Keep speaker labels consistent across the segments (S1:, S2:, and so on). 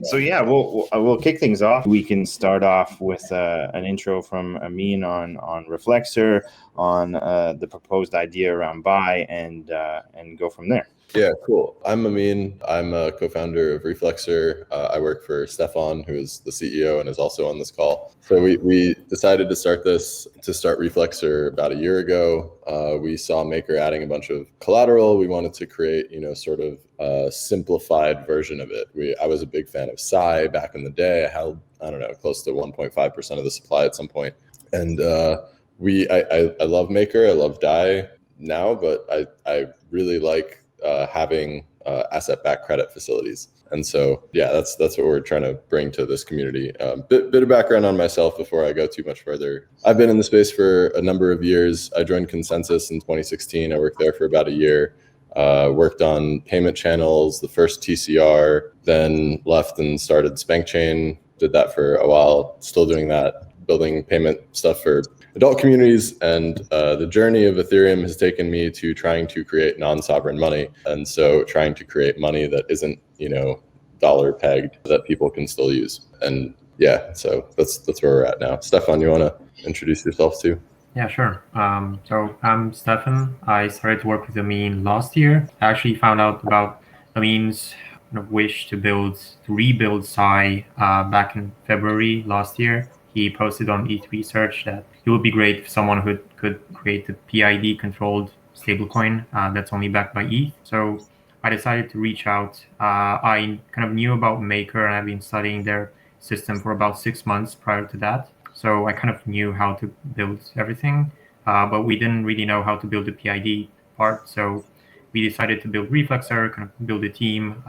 S1: So yeah, we'll kick things off. We can start off with an intro from Amin on Reflexer, on the proposed idea around buy, and go from there.
S2: Yeah, cool. I'm Amin. I'm a co-founder of Reflexer. I work for Stefan, who is the CEO and is also on this call. So we decided to start Reflexer about a year ago. We saw Maker adding a bunch of collateral. We wanted to create, sort of a simplified version of it. I was a big fan of Psy back in the day. I held, I don't know, close to 1.5% of the supply at some point. And I love Maker. I love DAI now, but I really like having asset-backed credit facilities. And so, yeah, that's what we're trying to bring to this community. Bit of background on myself before I go too much further. I've been in the space for a number of years. I joined Consensus in 2016. I worked there for about a year. Worked on payment channels, the first TCR, then left and started SpankChain. Did that for a while, still doing that, building payment stuff for adult communities. And the journey of Ethereum has taken me to trying to create non-sovereign money. And so trying to create money that isn't, dollar pegged, that people can still use. And yeah, so that's where we're at now. Stefan, you want to introduce yourself too?
S3: Yeah, sure. So I'm Stefan. I started to work with Amin last year. I actually found out about Amin's wish to rebuild Psy back in February last year. He posted on ETH Research that it would be great if someone who could create a PID-controlled stablecoin that's only backed by ETH. So I decided to reach out. I kind of knew about Maker, and I've been studying their system for about 6 months prior to that. So I kind of knew how to build everything, but we didn't really know how to build the PID part. So we decided to build Reflexer, kind of build a team,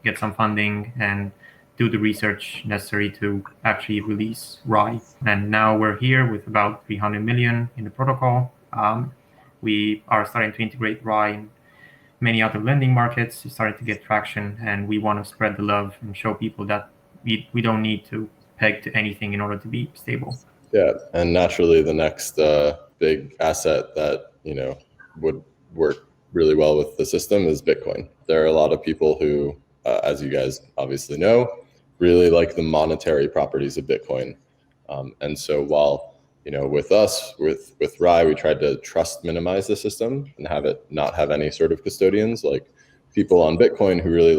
S3: get some funding, and do the research necessary to actually release RAI. And now we're here with about 300 million in the protocol. We are starting to integrate RAI in many other lending markets. It's starting to get traction, and we want to spread the love and show people that we don't need to peg to anything in order to be stable.
S2: Yeah, and naturally the next big asset that would work really well with the system is Bitcoin. There are a lot of people who, as you guys obviously know, really like the monetary properties of Bitcoin. And so while with us, with RAI, we tried to trust minimize the system and have it not have any sort of custodians. Like people on Bitcoin who really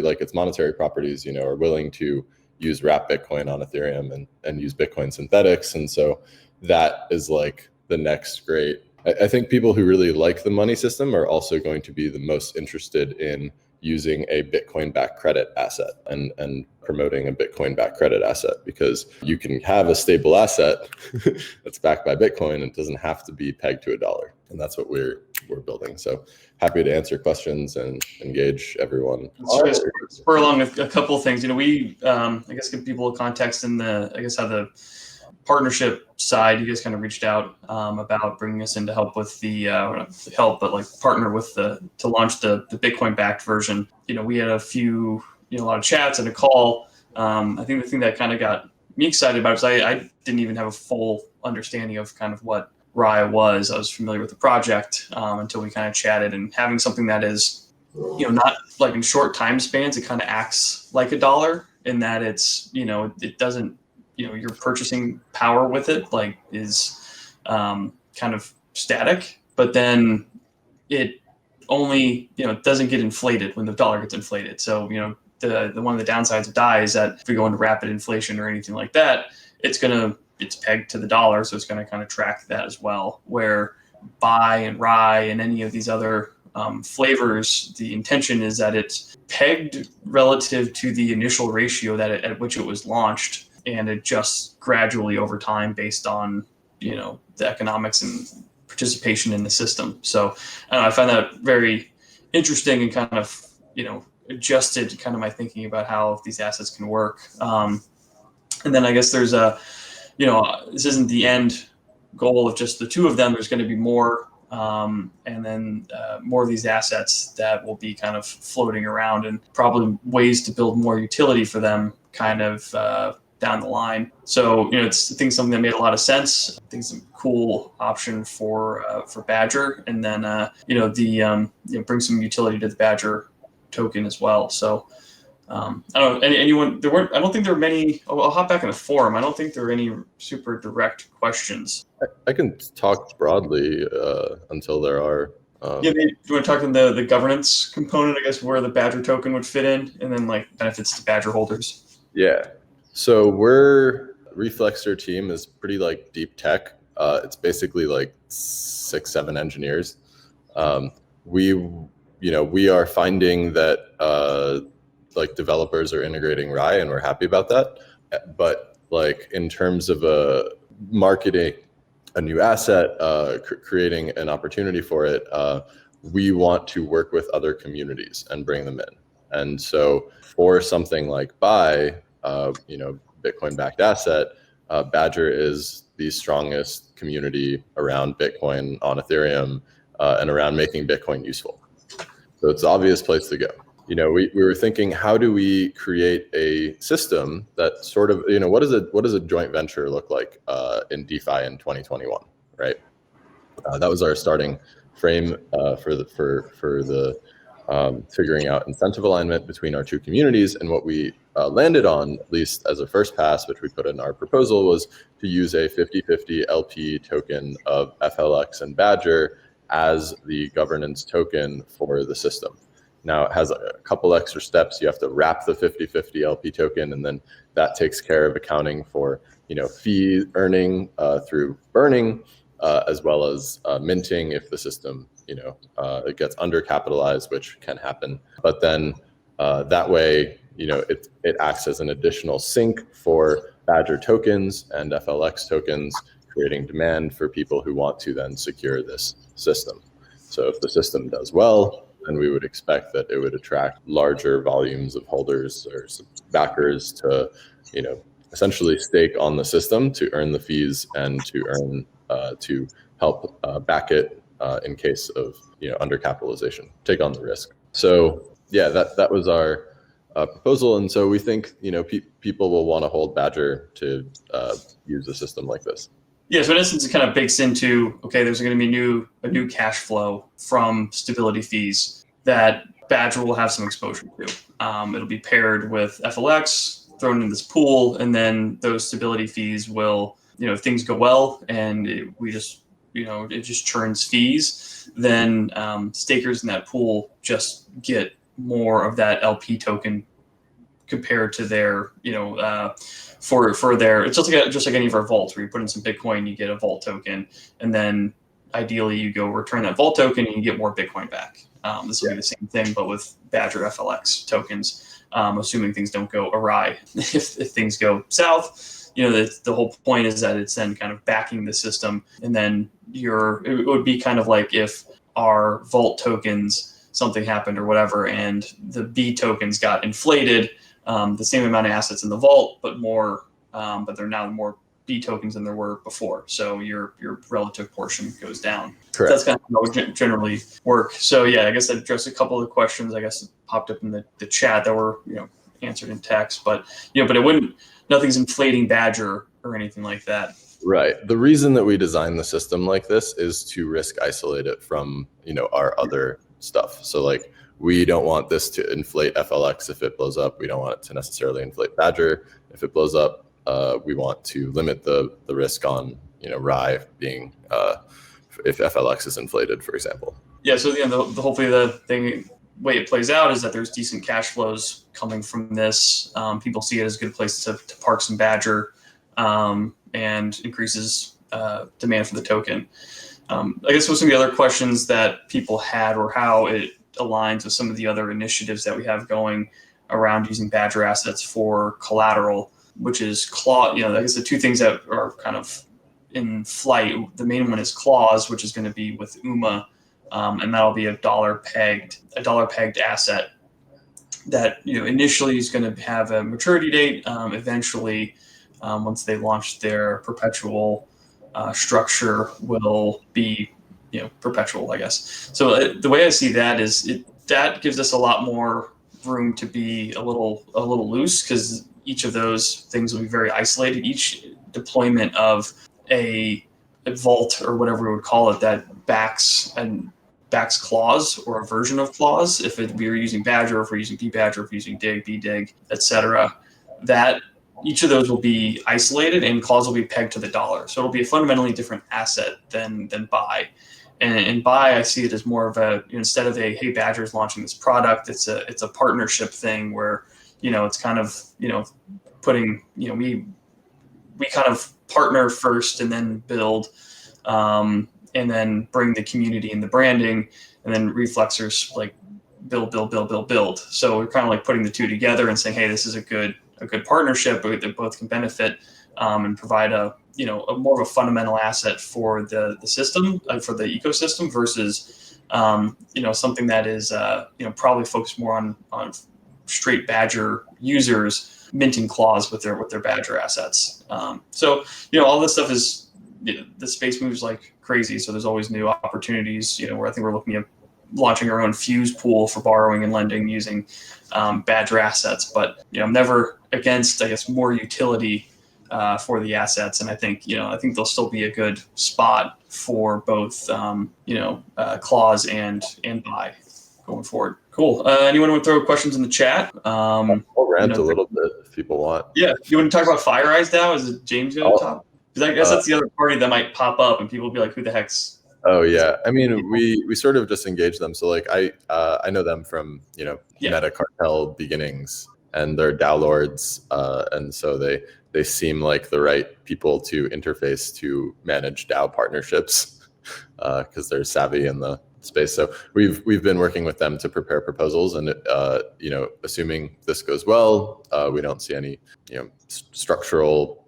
S2: like its monetary properties, are willing to use wrap Bitcoin on Ethereum and use Bitcoin synthetics. And so that is like the next great. I think people who really like the money system are also going to be the most interested in using a Bitcoin-backed credit asset and promoting a Bitcoin-backed credit asset, because you can have a stable asset that's backed by Bitcoin and it doesn't have to be pegged to $1. And that's what we're building. So happy to answer questions and engage everyone.
S4: Spur along with a couple of things. We I guess give people a context in how the partnership side, you guys kind of reached out about bringing us in to help with partner with to launch the Bitcoin backed version. We had a lot of chats and a call. I think the thing that kind of got me excited about it was I didn't even have a full understanding of kind of what RAI was. I was familiar with the project until we kind of chatted, and having something that is, not like in short time spans, it kind of acts like $1 in that it's, it doesn't, your purchasing power with it is kind of static, but then it only, it doesn't get inflated when the dollar gets inflated. So, the one of the downsides of DAI is that if we go into rapid inflation or anything like that, it's pegged to the dollar, so it's going to kind of track that as well. Where BUY and RAI and any of these other flavors, the intention is that it's pegged relative to the initial ratio at which it was launched, and adjusts gradually over time based on the economics and participation in the system. So I find that very interesting and kind of adjusted kind of my thinking about how these assets can work. And then I guess there's this isn't the end goal of just the two of them. There's going to be more, and then more of these assets that will be kind of floating around, and probably ways to build more utility for them kind of down the line. So, it's something that made a lot of sense. I think it's a cool option for Badger, and then bring some utility to the Badger token as well. So I don't know, anyone, there weren't, I don't think there were many, I'll hop back in the forum. I don't think there were any super direct questions.
S2: I can talk broadly until there are.
S4: Yeah, maybe, do you want to talk in the governance component, I guess, where the Badger token would fit in, and then like benefits to Badger holders?
S2: Yeah. So Reflexer team is pretty like deep tech. It's basically like 6-7 engineers. We are finding that like developers are integrating Rye, and we're happy about that. But like in terms of marketing a new asset, creating an opportunity for it, we want to work with other communities and bring them in. And so for something like Buy, Bitcoin-backed asset, Badger is the strongest community around Bitcoin on Ethereum and around making Bitcoin useful. So it's the obvious place to go. We were thinking, how do we create a system that sort of, what does a joint venture look like in DeFi in 2021, right? That was our starting frame for the figuring out incentive alignment between our two communities. And what we landed on, at least as a first pass, which we put in our proposal, was to use a 50-50 LP token of FLX and Badger as the governance token for the system. Now it has a couple extra steps. You have to wrap the 50-50 LP token, and then that takes care of accounting for fee earning through burning, as well as minting if the system it gets undercapitalized, which can happen. But then that way it acts as an additional sink for Badger tokens and FLX tokens, creating demand for people who want to then secure this system. So if the system does well, then we would expect that it would attract larger volumes of holders or backers to, essentially stake on the system to earn the fees and to earn to help back it in case of undercapitalization, take on the risk. So yeah, that was our proposal, and so we think people will want to hold Badger to use a system like this.
S4: Yeah, so in essence, it kind of bakes into, okay, there's going to be a new cash flow from stability fees that Badger will have some exposure to. It'll be paired with FLX, thrown in this pool, and then those stability fees will, if things go well and it just churns fees, then stakers in that pool just get more of that LP token compared to their, for their, it's just like any of our vaults where you put in some Bitcoin, you get a vault token, and then ideally you go return that vault token and you get more Bitcoin back. This will be the same thing, but with Badger FLX tokens, assuming things don't go awry. If things go south, the whole point is that it's then kind of backing the system, and then it would be kind of like if our vault tokens, something happened or whatever, and the B tokens got inflated, the same amount of assets in the vault, but more, but they're now more B tokens than there were before. So your relative portion goes down.
S2: Correct.
S4: That's kind of how it would generally work. So yeah, I guess I addressed a couple of the questions, I guess, that popped up in the chat that were, answered in text, but, but it wouldn't, nothing's inflating Badger or anything like that.
S2: Right. The reason that we designed the system like this is to risk isolate it from, our other stuff. So like, we don't want this to inflate FLX if it blows up. We don't want it to necessarily inflate Badger if it blows up. We want to limit the risk on, Rye being, if FLX is inflated, for example. Yeah.
S4: So hopefully the way it plays out is that there's decent cash flows coming from this. People see it as a good place to park some Badger, and increases demand for the token. I guess with some of the other questions that people had, or how it aligns with some of the other initiatives that we have going around using Badger assets for collateral, which is I guess the two things that are kind of in flight. The main one is Clause, which is going to be with UMA, and that'll be a dollar pegged asset that initially is going to have a maturity date. Eventually, once they launch their perpetual structure, will be perpetual, I guess. So the way I see that is that gives us a lot more room to be a little loose, because each of those things will be very isolated. Each deployment of a vault, or whatever we would call it, that backs backs clause or a version of clause, if we're using Badger, if we're using BBadger, if we're using Dig, BDig, etc., that each of those will be isolated and clause will be pegged to the dollar. So it'll be a fundamentally different asset than buy. And buy, I see it as more of a, instead of a, hey, Badger's launching this product, it's a partnership thing where, it's kind of, putting, we kind of partner first and then build, and then bring the community and the branding, and then Reflexers like build. So we're kind of like putting the two together and saying, hey, this is a good partnership that both can benefit, and provide a more of a fundamental asset for the system, for the ecosystem, versus something that is probably focused more on straight Badger users minting clause with their Badger assets. So all this stuff is, the space moves like crazy, so there's always new opportunities. Where I think we're looking at launching our own Fuse pool for borrowing and lending using Badger assets. But I'm never against, I guess, more utility for the assets, and I think they'll still be a good spot for both clause and buy going forward. Cool. Anyone want to throw questions in the chat?
S2: We'll rant a little bit if people want.
S4: Yeah. You want to talk about FireEyes now? Is it James going to talk? Because I guess that's the other party that might pop up and people will be like, who the heck's?
S2: Oh yeah, I mean, we sort of just engage them. So like I know them from Meta Cartel beginnings, and they're DAO lords, and so they seem like the right people to interface to manage DAO partnerships, because they're savvy in the space. So we've been working with them to prepare proposals, and assuming this goes well, we don't see any structural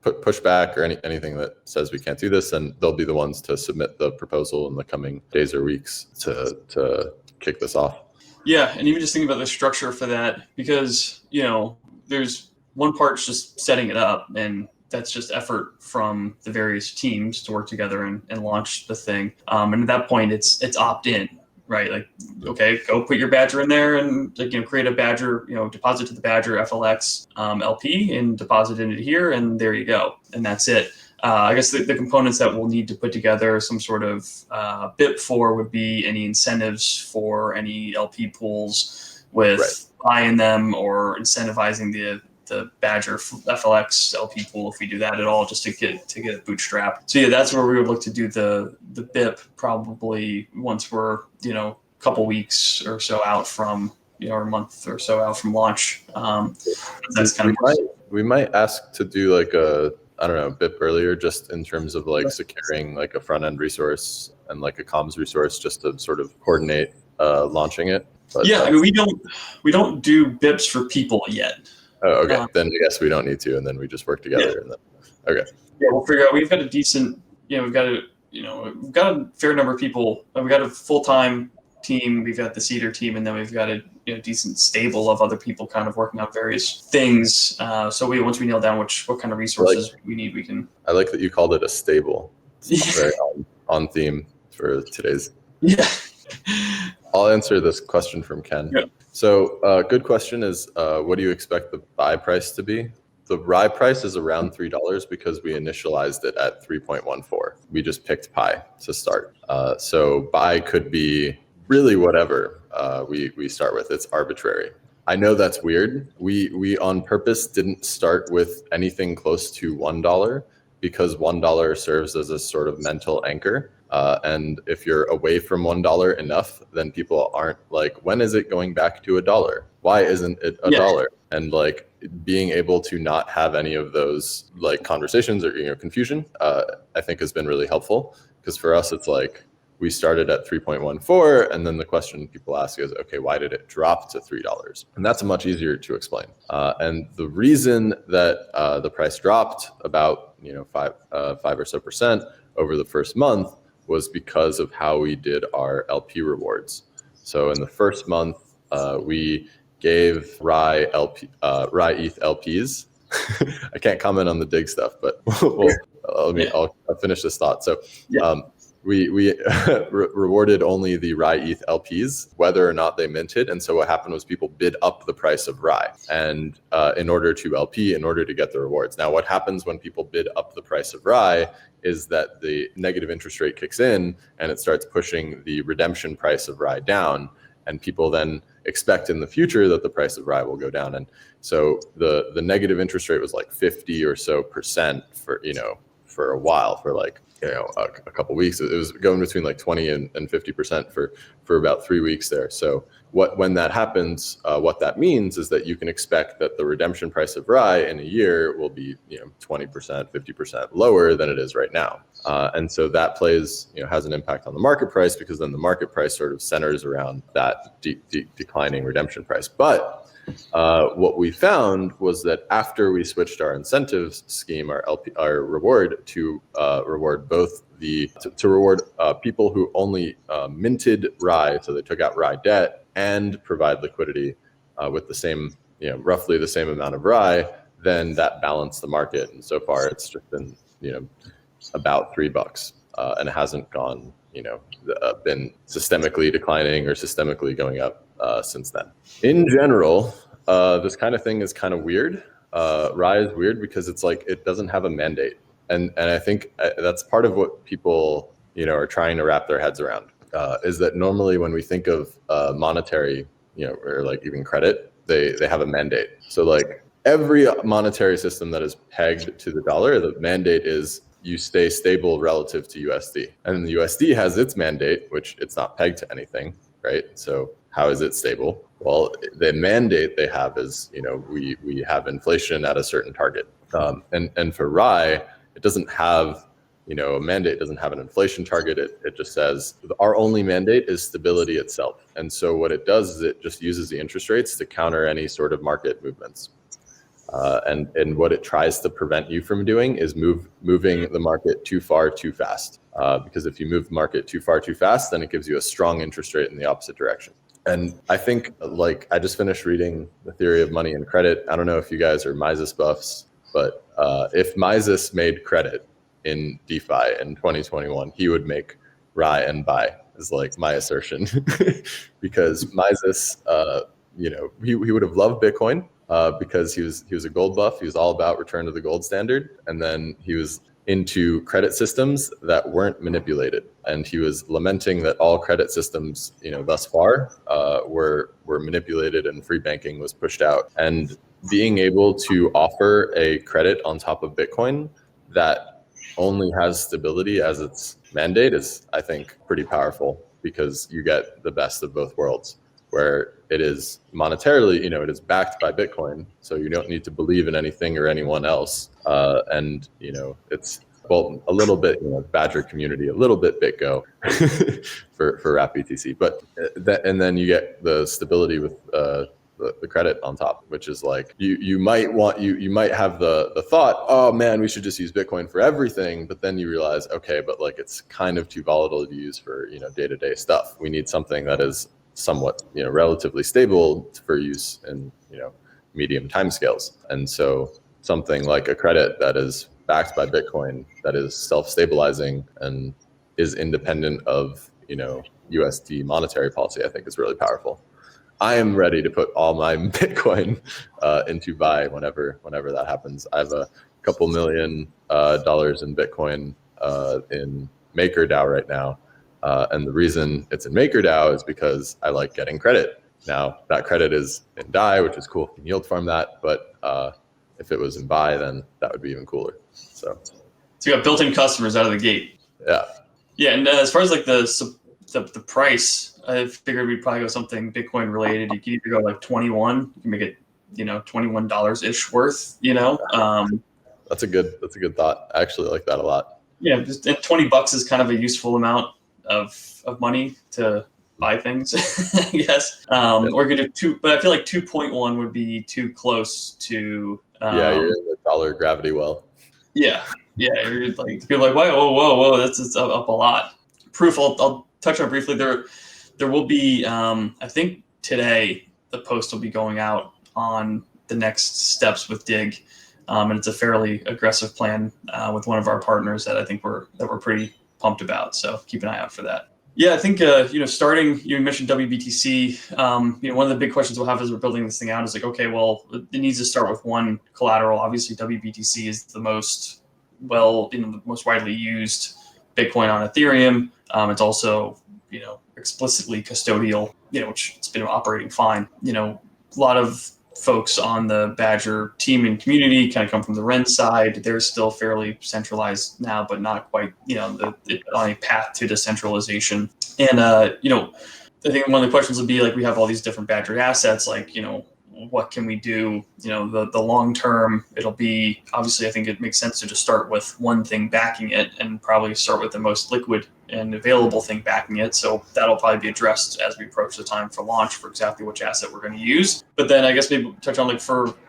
S2: pushback or anything that says we can't do this, and they'll be the ones to submit the proposal in the coming days or weeks to kick this off.
S4: Yeah, and even just thinking about the structure for that, because there's one part's just setting it up, and that's just effort from the various teams to work together and launch the thing. And at that point, it's opt-in, right? Like, okay, go put your Badger in there and create a Badger, deposit to the Badger FLX LP and deposit into here, and there you go, and that's it. I guess the components that we'll need to put together some sort of BIP for would be any incentives for any LP pools with buying them, or incentivizing the Badger FLX LP pool if we do that at all, just to get it bootstrapped. So yeah, that's where we would look to do the BIP, probably once we're a couple weeks or so out from or a month or so out from launch. That's kind of
S2: we might ask to do like a BIP earlier, just in terms of like securing like a front end resource and like a comms resource, just to sort of coordinate launching it. But,
S4: I mean, we don't do BIPs for people yet.
S2: Oh, okay. Then I guess we don't need to, and then we just work together.
S4: Yeah.
S2: And then, okay.
S4: Yeah, we'll figure out. We've got a decent, we've got a fair number of people. We've got a full-time team. We've got the Cedar team, and then we've got a decent stable of other people kind of working on various things. So once we nail down what kind of resources we need, we can.
S2: I like that you called it a stable. It's very on theme for today's.
S4: Yeah.
S2: I'll answer this question from Ken.
S4: Yeah.
S2: So good question is, what do you expect the buy price to be? The buy price is around $3 because we initialized it at 3.14. We just picked pi to start. So buy could be really whatever we start with. It's arbitrary. I know that's weird. We on purpose didn't start with anything close to $1 because $1 serves as a sort of mental anchor. And if you're away from $1 enough, then people aren't like, when is it going back to $1? Why isn't it $1? And like being able to not have any of those like conversations or confusion, I think has been really helpful, because for us it's like we started at 3.14, and then the question people ask is, okay, why did it drop to $3? And that's much easier to explain. And the reason that the price dropped about 5 or so percent over the first month was because of how we did our LP rewards. So in the first month, we gave RAI ETH LPs. I can't comment on the dig stuff, but I'll finish this thought. So we rewarded only the RAI ETH LPs, whether or not they minted. And so what happened was people bid up the price of RAI, and in order to get the rewards. Now, what happens when people bid up the price of RAI is that the negative interest rate kicks in and it starts pushing the redemption price of RAI down, and people then expect in the future that the price of RAI will go down. And so the negative interest rate was like 50 or so percent for a while, for like a couple of weeks. It was going between like 20 and 50% for about 3 weeks there. So when that happens, what that means is that you can expect that the redemption price of RAI in a year will be 20%, 50% lower than it is right now. And so that has an impact on the market price, because then the market price sort of centers around that declining redemption price. But what we found was that after we switched our incentives scheme, our reward to reward both to reward people who only minted RAI, so they took out RAI debt, and provide liquidity with the same, roughly the same amount of RAI, then that balanced the market. And so far, it's just been about $3, and it hasn't gone been systemically declining or systemically going up since then. In general, this kind of thing is kind of weird. RAI is weird because it's like it doesn't have a mandate, and I think that's part of what people are trying to wrap their heads around. Is that normally when we think of monetary, or like even credit, they have a mandate. So like every monetary system that is pegged to the dollar, the mandate is you stay stable relative to USD. And the USD has its mandate, which it's not pegged to anything, right? So how is it stable? Well, the mandate they have is, we have inflation at a certain target. And for RAI, it doesn't have, a mandate, it doesn't have an inflation target. It just says our only mandate is stability itself. And so what it does is it just uses the interest rates to counter any sort of market movements. And what it tries to prevent you from doing is moving the market too far, too fast. Because if you move the market too far, too fast, then it gives you a strong interest rate in the opposite direction. And I think, like, I just finished reading The Theory of Money and Credit. I don't know if you guys are Mises buffs, but if Mises made credit in DeFi in 2021, he would make RAI and buy, is like my assertion. Because Mises, he would have loved Bitcoin because he was a gold buff. He was all about return to the gold standard. And then he was into credit systems that weren't manipulated. And he was lamenting that all credit systems, thus far, were manipulated and free banking was pushed out. And being able to offer a credit on top of Bitcoin that only has stability as its mandate is, I think, pretty powerful, because you get the best of both worlds, where it is monetarily, it is backed by Bitcoin, so you don't need to believe in anything or anyone else. And, it's, well, a little bit, Badger community, a little bit BitGo for RapBTC. But and then you get the stability with the credit on top, which is like you might have the thought, oh man, we should just use Bitcoin for everything, but then you realize, okay, but like it's kind of too volatile to use for day-to-day stuff. We need something that is somewhat relatively stable for use in medium timescales. And so something like a credit that is backed by Bitcoin, that is self-stabilizing and is independent of USD monetary policy, I think is really powerful. I am ready to put all my Bitcoin into buy whenever that happens. I have a couple $1 million in Bitcoin in MakerDAO right now. And the reason it's in MakerDAO is because I like getting credit. Now, that credit is in DAI, which is cool. You can yield farm that. But if it was in buy, then that would be even cooler. So
S4: you got built-in customers out of the gate.
S2: Yeah.
S4: Yeah, and as far as like the price, I figured we'd probably go something Bitcoin related. You can either go like 21, you can make it, $21-ish worth,
S2: That's a good thought. I actually like that a lot.
S4: Yeah, just and $20 is kind of a useful amount of money to buy things, I guess. Or we could do 2, but I feel like 2.1 would be too close to.
S2: You're in the dollar gravity well.
S4: Yeah, you're like people are like, whoa, that's up a lot. Proof. I'll touch on briefly. There will be. I think today the post will be going out on the next steps with Dig, and it's a fairly aggressive plan with one of our partners that I think we're pretty pumped about. So keep an eye out for that. Yeah, I think starting. You mentioned WBTC. One of the big questions we'll have as we're building this thing out is like, okay, well, it needs to start with one collateral. Obviously, WBTC is the most the most widely used Bitcoin on Ethereum. It's also explicitly custodial, which it's been operating fine. A lot of folks on the Badger team and community kind of come from the Ren side. They're still fairly centralized now, but not quite, on a path to decentralization. And, I think one of the questions would be like, we have all these different Badger assets, like, what can we do? The long term, it'll be, obviously, I think it makes sense to just start with one thing backing it and probably start with the most liquid and available thing backing it. So that'll probably be addressed as we approach the time for launch for exactly which asset we're going to use. But then I guess maybe touch on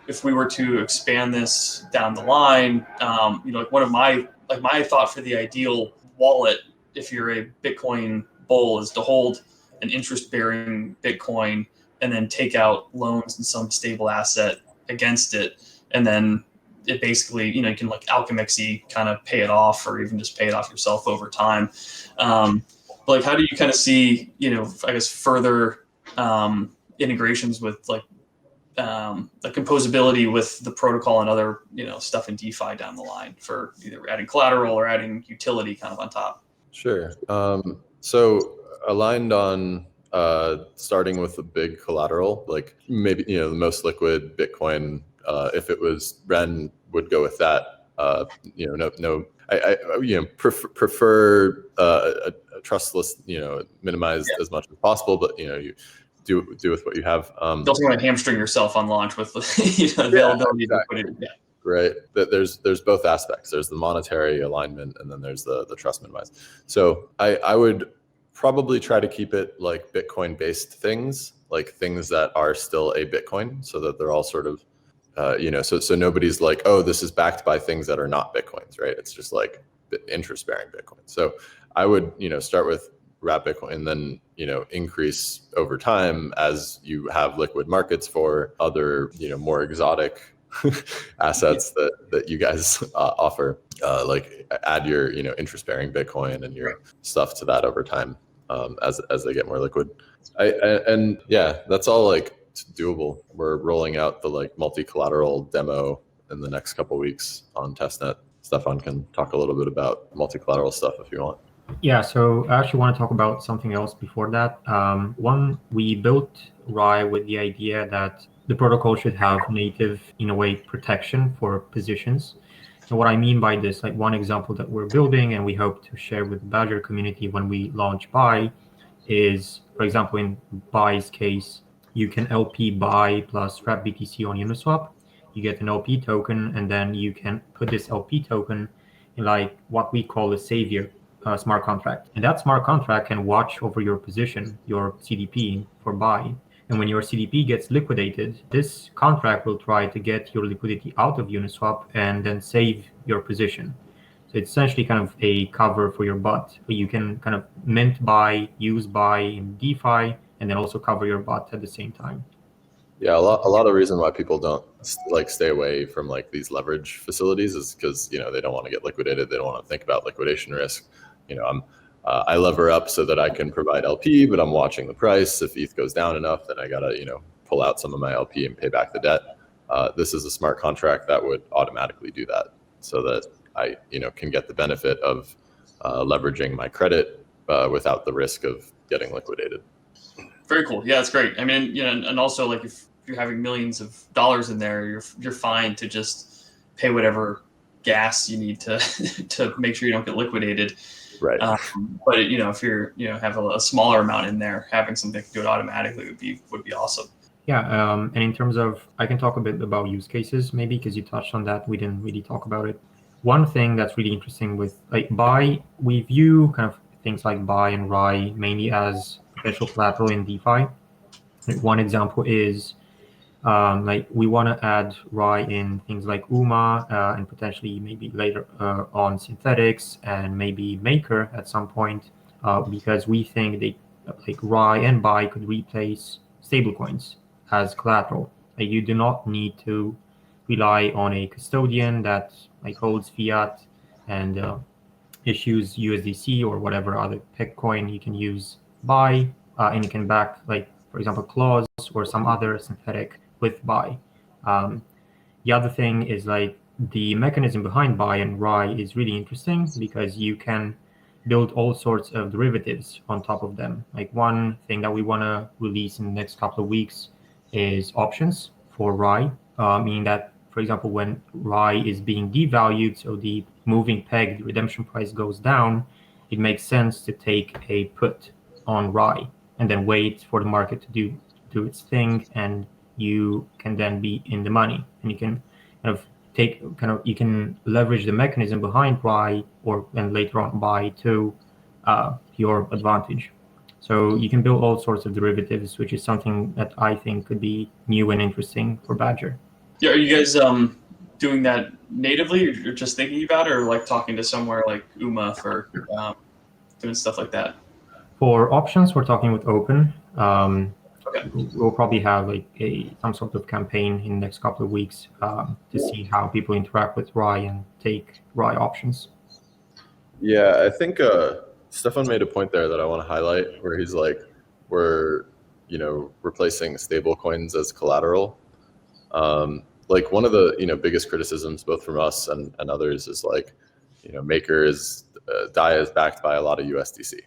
S4: if we were to expand this down the line, one of my thought for the ideal wallet, if you're a Bitcoin bull, is to hold an interest-bearing Bitcoin and then take out loans in some stable asset against it. And then it basically, you can like Alchemixy kind of pay it off, or even just pay it off yourself over time. But how do you kind of see, I guess further integrations with like composability with the protocol and other, stuff in DeFi down the line for either adding collateral or adding utility kind of on top?
S2: Sure. So aligned on starting with a big collateral, like maybe the most liquid Bitcoin. If it was Ren, would go with that. No. I prefer a trustless. Minimize as much as possible, but you do with what you have.
S4: You also want to hamstring yourself on launch with availability.
S2: Yeah, exactly. Yeah. Right. There's both aspects. There's the monetary alignment, and then there's the trust minimize. So I would probably try to keep it like Bitcoin based things, like things that are still a Bitcoin, so that they're all sort of, so nobody's like, oh, this is backed by things that are not Bitcoins, right? It's just like interest bearing Bitcoin. So I would, start with wrap Bitcoin and then, increase over time as you have liquid markets for other, more exotic assets that you guys offer, like add your, interest bearing Bitcoin and your stuff to that over time. As they get more liquid. And yeah, that's all like doable. We're rolling out the like multi-collateral demo in the next couple of weeks on testnet. Stefan can talk a little bit about multi-collateral stuff if you want.
S3: Yeah, so I actually want to talk about something else before that. One, we built Rye with the idea that the protocol should have native, in a way, protection for positions. And what I mean by this, like one example that we're building and we hope to share with the Badger community when we launch Buy is, for example, in Buy's case, you can LP Buy plus wrap BTC on Uniswap. You get an LP token, and then you can put this LP token in like what we call a savior smart contract. And that smart contract can watch over your position, your CDP for Buy. And when your CDP gets liquidated, this contract will try to get your liquidity out of Uniswap and then save your position. So it's essentially kind of a cover for your butt, where you can kind of mint Buy, use Buy in DeFi, and then also cover your butt at the same time.
S2: Yeah, a lot of reason why people don't like stay away from like these leverage facilities is because they don't want to get liquidated. They don't want to think about liquidation risk. I lever up so that I can provide LP, but I'm watching the price. If ETH goes down enough, then I gotta, pull out some of my LP and pay back the debt. This is a smart contract that would automatically do that, so that I, can get the benefit of leveraging my credit without the risk of getting liquidated.
S4: Very cool. Yeah, it's great. I mean, and also like if you're having millions of dollars in there, you're fine to just pay whatever gas you need to to make sure you don't get liquidated.
S2: Right.
S4: But if you're have a smaller amount in there, having something to do it automatically would be awesome.
S3: Yeah. And in terms of, I can talk a bit about use cases maybe because you touched on that. We didn't really talk about it. One thing that's really interesting with like Buy, we view kind of things like Buy and Rye mainly as potential collateral in DeFi. One example is like we want to add Rye in things like UMA and potentially maybe later on synthetics and maybe Maker at some point because we think they like Rye and Buy could replace stablecoins as collateral. Like you do not need to rely on a custodian that like holds fiat and issues USDC or whatever other peg coin, you can use buy, and you can back, like, for example, clause or some other synthetic with buy. The other thing is, like, the mechanism behind buy and RAI is really interesting because you can build all sorts of derivatives on top of them. Like, one thing that we want to release in the next couple of weeks is options for RAI, meaning that, for example, when RAI is being devalued, so the moving peg, the redemption price goes down, it makes sense to take a put on RAI and then wait for the market to do its thing, and you can then be in the money, and you can you can leverage the mechanism behind RAI and later on buy to your advantage. So you can build all sorts of derivatives, which is something that I think could be new and interesting for Badger.
S4: Yeah, are you guys doing that natively, or you're just thinking about it, or like talking to somewhere like UMA for doing stuff like that?
S3: For options, we're talking with Open.
S4: Okay.
S3: We'll probably have like some sort of campaign in the next couple of weeks to see how people interact with RAI and take RAI options.
S2: Yeah, I think Stefan made a point there that I want to highlight, where he's like, we're replacing stable coins as collateral. Like, one of the biggest criticisms, both from us and others, is like, Maker is DAI is backed by a lot of USDC,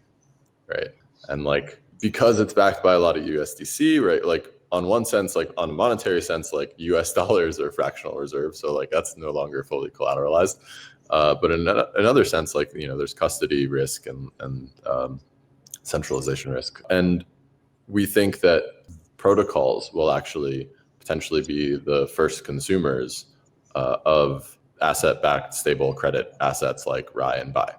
S2: right? And like, because it's backed by a lot of USDC, right? Like, on one sense, like on a monetary sense, like US dollars are fractional reserve, so like that's no longer fully collateralized. But in another sense, like, there's custody risk and centralization risk. And we think that protocols will actually potentially be the first consumers of asset-backed stable credit assets like RAI and BUY,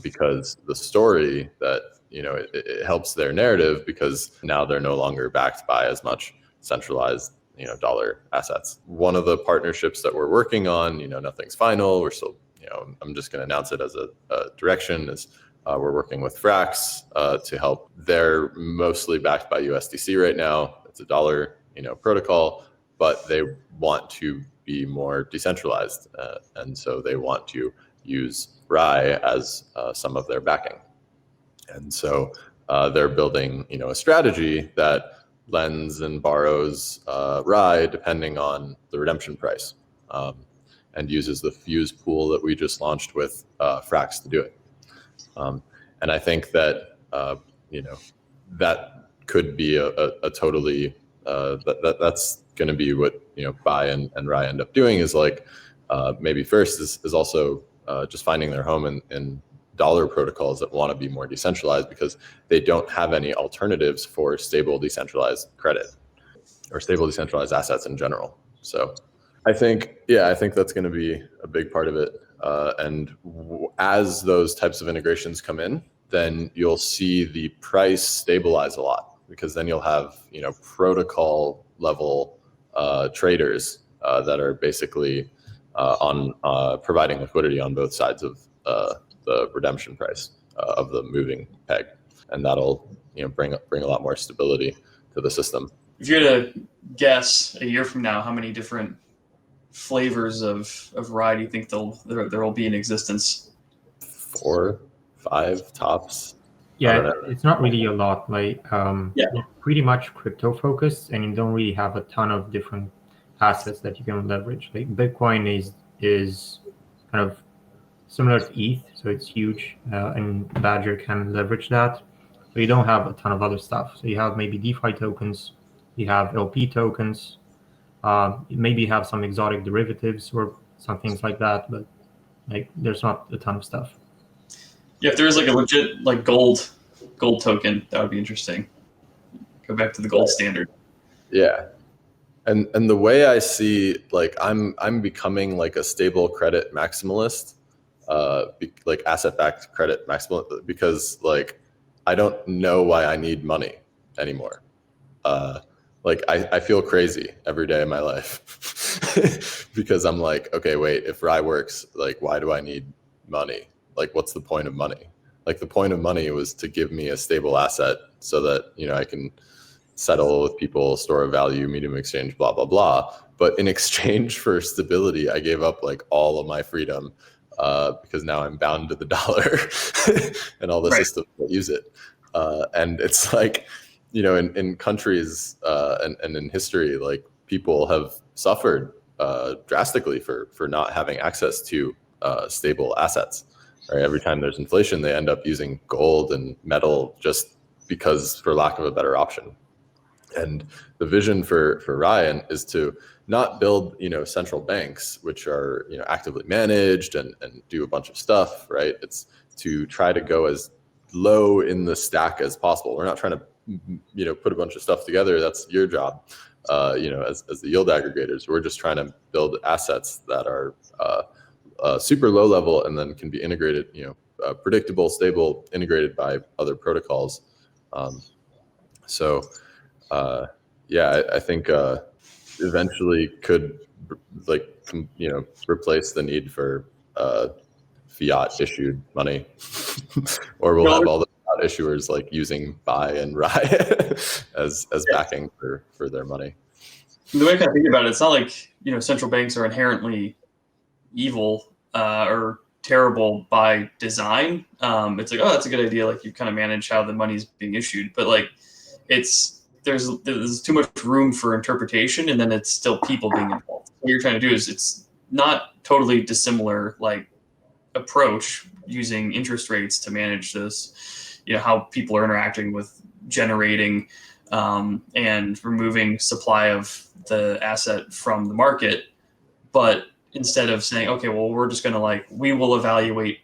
S2: because the story that, it helps their narrative, because now they're no longer backed by as much centralized dollar assets. One of the partnerships that we're working on, nothing's final, we're still, I'm just going to announce it as a direction, is we're working with Frax to help. They're mostly backed by USDC right now. It's a dollar protocol, but they want to be more decentralized, and so they want to use RAI as some of their backing. And so they're building a strategy that lends and borrows RAI depending on the redemption price, and uses the Fuse pool that we just launched with Frax to do it. And I think that that could be a totally that's going to be what BUY and RAI end up doing, is like maybe first is also just finding their home in dollar protocols that want to be more decentralized, because they don't have any alternatives for stable decentralized credit or stable decentralized assets in general. So I think that's going to be a big part of it. And as those types of integrations come in, then you'll see the price stabilize a lot, because then you'll have protocol level traders that are basically on providing liquidity on both sides of the redemption price of the moving peg, and that'll bring a lot more stability to the system.
S4: If you had to guess a year from now, how many different flavors of RAI do you think there will be in existence?
S2: 4, 5 tops.
S3: Yeah, it's not really a lot. Like, pretty much crypto focused, and you don't really have a ton of different assets that you can leverage. Like, Bitcoin is kind of similar to ETH, so it's huge, and Badger can leverage that. But you don't have a ton of other stuff. So you have maybe DeFi tokens, you have LP tokens, maybe you have some exotic derivatives or some things like that, but like, there's not a ton of stuff.
S4: Yeah, if there was like a legit like gold token, that would be interesting. Go back to the gold standard.
S2: Yeah. And the way I see, like, I'm becoming like a stable credit maximalist, like asset-backed credit maximalist, because like I don't know why I need money anymore. Like I feel crazy every day of my life because I'm like, okay, wait, if RAI works, like, why do I need money? Like, what's the point of money? Like, the point of money was to give me a stable asset so that, I can settle with people, store of value, medium exchange, blah, blah, blah. But in exchange for stability, I gave up like all of my freedom because now I'm bound to the dollar and all the systems that use it. And it's like, in countries and in history, like people have suffered drastically for not having access to stable assets. Right? Every time there's inflation, they end up using gold and metal just because for lack of a better option. And the vision for Ryan is to not build, central banks, which are, actively managed and do a bunch of stuff, right? It's to try to go as low in the stack as possible. We're not trying to, put a bunch of stuff together. That's your job, as the yield aggregators. We're just trying to build assets that are super low level and then can be integrated, predictable, stable, integrated by other protocols. I think eventually could replace the need for fiat issued money, or we'll have all the fiat issuers like using Buy and Rye as backing for their money.
S4: The way I kind of think about it, it's not like central banks are inherently evil or terrible by design. It's like, oh, that's a good idea. Like you kind of manage how the money's being issued, but like there's too much room for interpretation, and then it's still people being involved. What you're trying to do is it's not totally dissimilar like approach using interest rates to manage this, how people are interacting with generating and removing supply of the asset from the market. But instead of saying, okay, well, we're just going to we will evaluate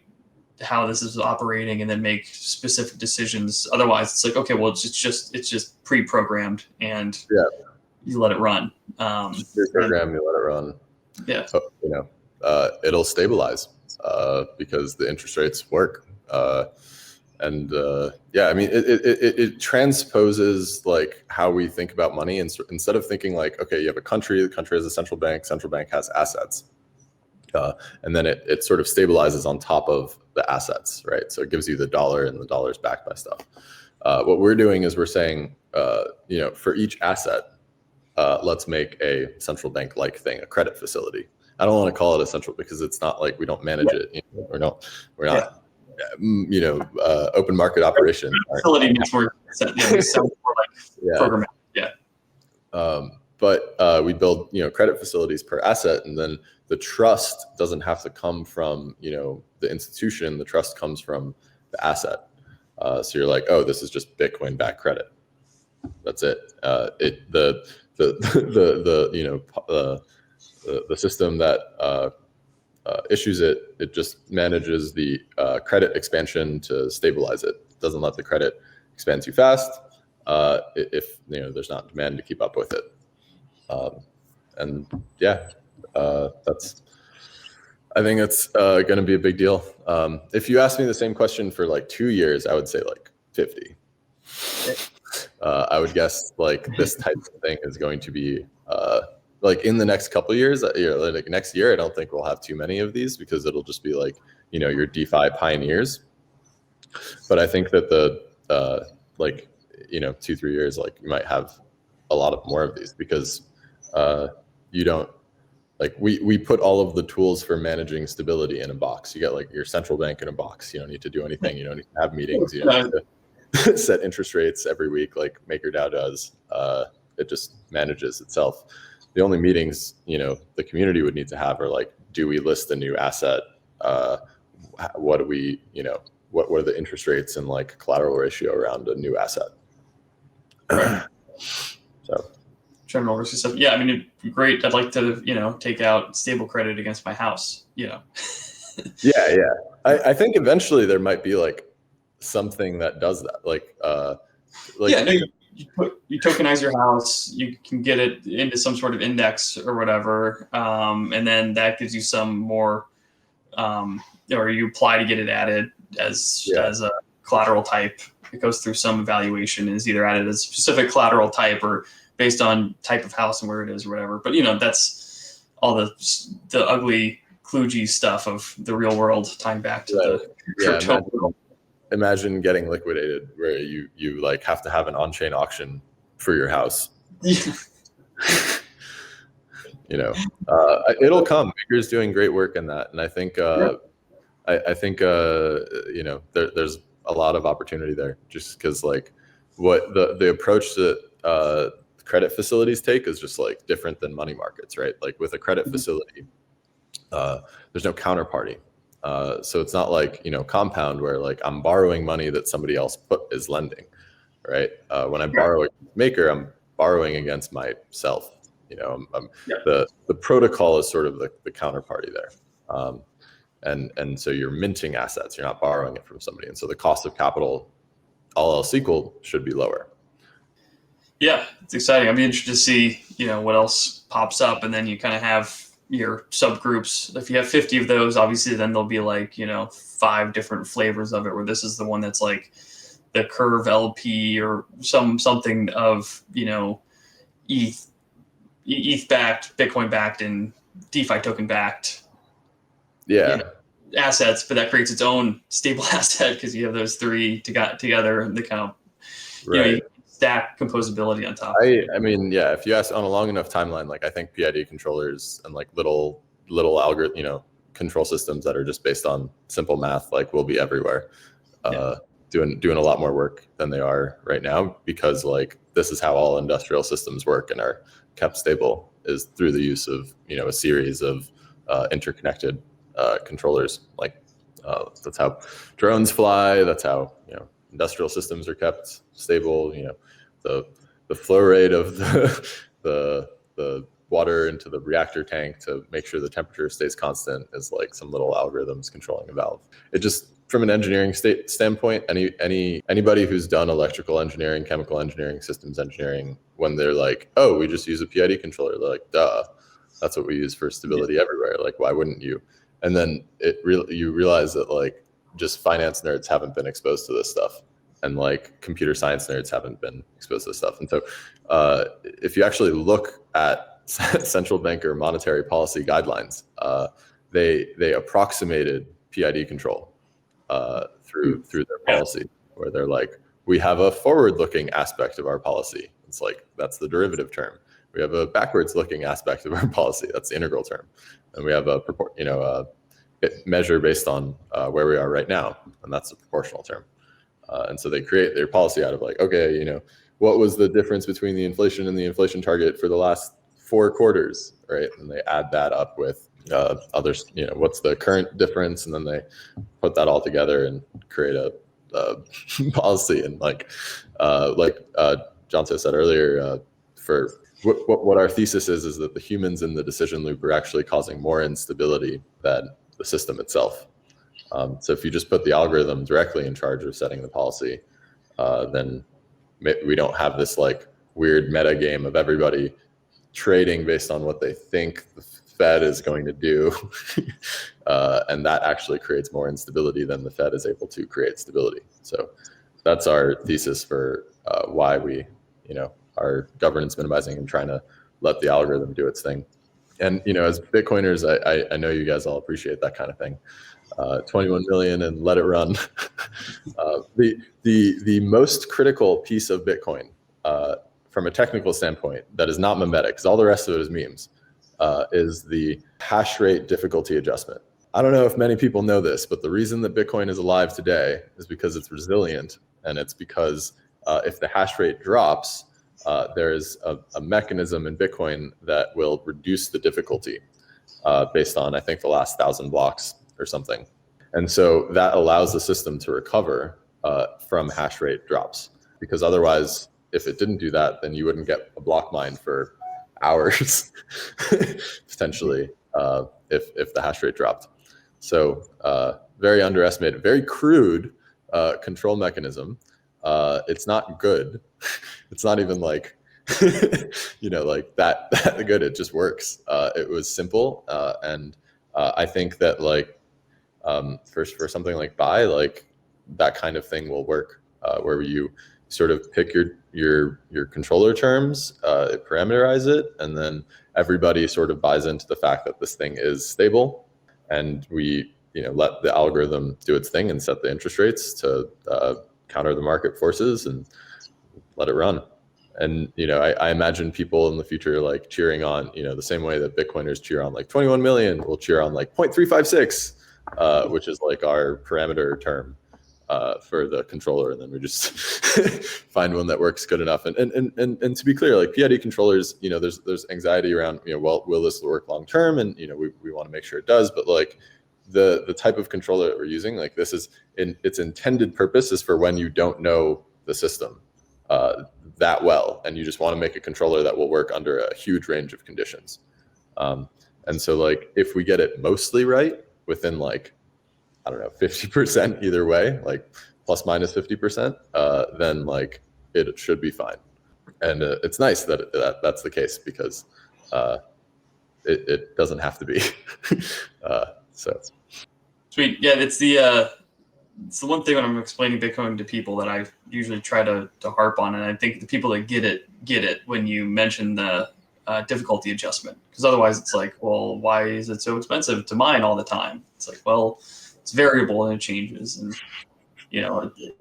S4: how this is operating and then make specific decisions. Otherwise it's like, okay, well, it's just pre-programmed and you let it run.
S2: Pre-program, you let it run.
S4: Yeah.
S2: So, it'll stabilize because the interest rates work. It transposes like how we think about money. And instead of thinking like, okay, you have a country, the country has a central bank has assets. And then it sort of stabilizes on top of the assets, right? So it gives you the dollar, and the dollar's backed by stuff. What we're doing is we're saying, for each asset, let's make a central bank-like thing, a credit facility. I don't want to call it a central because it's not like we don't manage it. We're not, open market operation.
S4: Facility makes more sense. Sounds more like programmatic. Yeah.
S2: But we build, credit facilities per asset, and then the trust doesn't have to come from, the institution. The trust comes from the asset. So you're like, oh, this is just Bitcoin-backed credit. That's it. The system that issues it just manages the credit expansion to stabilize it. It doesn't let the credit expand too fast if there's not demand to keep up with it. I think it's going to be a big deal. If you ask me the same question for like 2 years, I would say like 50. I would guess like this type of thing is going to be like in the next couple of years, like next year, I don't think we'll have too many of these because it'll just be like, your DeFi pioneers. But I think that the 2-3 years, like you might have a lot of more of these because you don't like we put all of the tools for managing stability in a box. You got like your central bank in a box. You don't need to do anything. You don't need to have meetings. You don't need to set interest rates every week like MakerDAO does. It just manages itself. The only meetings, the community would need to have are like, do we list a new asset? What do we, what are the interest rates and like collateral ratio around a new asset? So
S4: general risk stuff. Yeah, I mean, it'd be great. I'd like to, take out stable credit against my house, Yeah.
S2: I think eventually there might be like something that does that.
S4: You tokenize your house, you can get it into some sort of index or whatever, and then that gives you some more, or you apply to get it added as a collateral type. It goes through some evaluation and is either added as a specific collateral type or based on type of house and where it is or whatever. But that's all the ugly kludgy stuff of the real world tying back to the crypto world.
S2: Imagine getting liquidated where you like have to have an on-chain auction for your house. It'll come. Maker's doing great work in that, and I think I think there's a lot of opportunity there, just because like what the approach that credit facilities take is just like different than money markets, right? Like with a credit facility, there's no counterparty. So it's not like, compound where like I'm borrowing money that somebody else is lending, right? When I borrow against Maker, I'm borrowing against myself. The protocol is sort of the counterparty there. And so you're minting assets, you're not borrowing it from somebody. And so the cost of capital, all else equal, should be lower.
S4: Yeah, it's exciting. I'd be interested to see, what else pops up. And then you kind of have your subgroups. If you have 50 of those, obviously then there'll be like, 5 different flavors of it, where this is the one that's like the Curve LP or something of, ETH backed, Bitcoin backed, and DeFi token backed.
S2: Yeah.
S4: Assets, but that creates its own stable asset because you have those 3 together, and they kind of you stack composability on top.
S2: I mean, yeah, if you ask on a long enough timeline, like I think PID controllers and like little algorithm, control systems that are just based on simple math, like will be everywhere, doing a lot more work than they are right now, because like this is how all industrial systems work and are kept stable, is through the use of a series of interconnected controllers. Like that's how drones fly. That's how industrial systems are kept stable. The flow rate of the water into the reactor tank to make sure the temperature stays constant is like some little algorithms controlling a valve. It just, from an engineering standpoint, anybody who's done electrical engineering, chemical engineering, systems engineering, when they're like, oh, we just use a PID controller, they're like, duh, that's what we use for stability everywhere. Like, why wouldn't you? And then you realize that like just finance nerds haven't been exposed to this stuff, and like computer science nerds haven't been exposed to this stuff. And so if you actually look at central bank or monetary policy guidelines, they approximated PID control through their policy, where they're like, we have a forward-looking aspect of our policy. It's like, that's the derivative term. We have a backwards-looking aspect of our policy. That's the integral term. And we have a measure based on where we are right now, and that's the proportional term. And so they create their policy out of like, okay, what was the difference between the inflation and the inflation target for the last 4 quarters, right? And they add that up with others, what's the current difference, and then they put that all together and create a policy. And like Jonte said earlier, for what our thesis is that the humans in the decision loop are actually causing more instability than the system itself. So if you just put the algorithm directly in charge of setting the policy, then we don't have this like weird meta game of everybody trading based on what they think the Fed is going to do. And that actually creates more instability than the Fed is able to create stability. So that's our thesis for why we, are governance minimizing and trying to let the algorithm do its thing. And, as Bitcoiners, I know you guys all appreciate that kind of thing. 21 million and let it run. The most critical piece of Bitcoin, from a technical standpoint, that is not memetic, because all the rest of it is memes, is the hash rate difficulty adjustment. I don't know if many people know this, but the reason that Bitcoin is alive today is because it's resilient, and it's because if the hash rate drops, there is a mechanism in Bitcoin that will reduce the difficulty based on, I think, the last 1,000 blocks or something. And so that allows the system to recover from hash rate drops, because otherwise, if it didn't do that, then you wouldn't get a block mine for hours, potentially, if the hash rate dropped. So very underestimated, very crude control mechanism. It's not good. It's not even like, like that good. It just works. It was simple. And I think that like, for something like Buy, like that kind of thing will work, where you sort of pick your controller terms, parameterize it, and then everybody sort of buys into the fact that this thing is stable, and we let the algorithm do its thing and set the interest rates to counter the market forces and let it run. And I imagine people in the future like cheering on, the same way that Bitcoiners cheer on like 21 million, will cheer on like 0.356, which is like our parameter term for the controller, and then we just find one that works good enough. And to be clear, like PID controllers, there's anxiety around, well, will this work long term? And we want to make sure it does. But like the type of controller that we're using, like this is its intended purpose is for when you don't know the system that well, and you just want to make a controller that will work under a huge range of conditions. And so like if we get it mostly right within like, I don't know, 50% either way, like plus minus 50%, then like it should be fine. And it's nice that that's the case, because it doesn't have to be. So
S4: sweet. Yeah, it's the one thing when I'm explaining Bitcoin to people that I usually try to harp on, and I think the people that get it when you mention the difficulty adjustment, because otherwise it's like, well, why is it so expensive to mine all the time? It's like, well, it's variable and it changes, and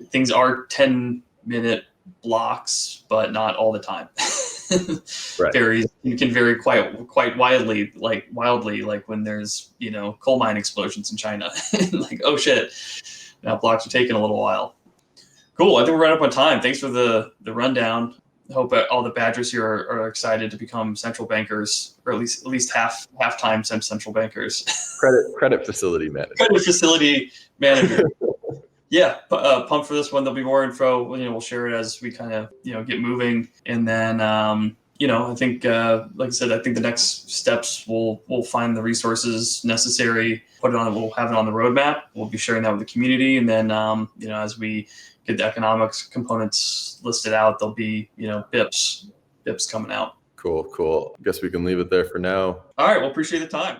S4: things are 10-minute blocks, but not all the time.
S2: Right.
S4: You can vary quite wildly, like when there's coal mine explosions in China. Like, oh shit, now blocks are taking a little while. Cool. I think we're right up on time. Thanks for the rundown. I hope all the Badgers here are excited to become central bankers, or at least half-time central bankers.
S2: Credit facility manager.
S4: Credit facility manager. Yeah, pumped for this one. There'll be more info. We'll share it as we kind of get moving, and then I think like I said, I think the next steps we'll find the resources necessary, we'll have it on the roadmap. We'll be sharing that with the community, and then as we get the economics components listed out, there'll be BIPs coming out.
S2: Cool. I guess we can leave it there for now.
S4: All right. Well, appreciate the time.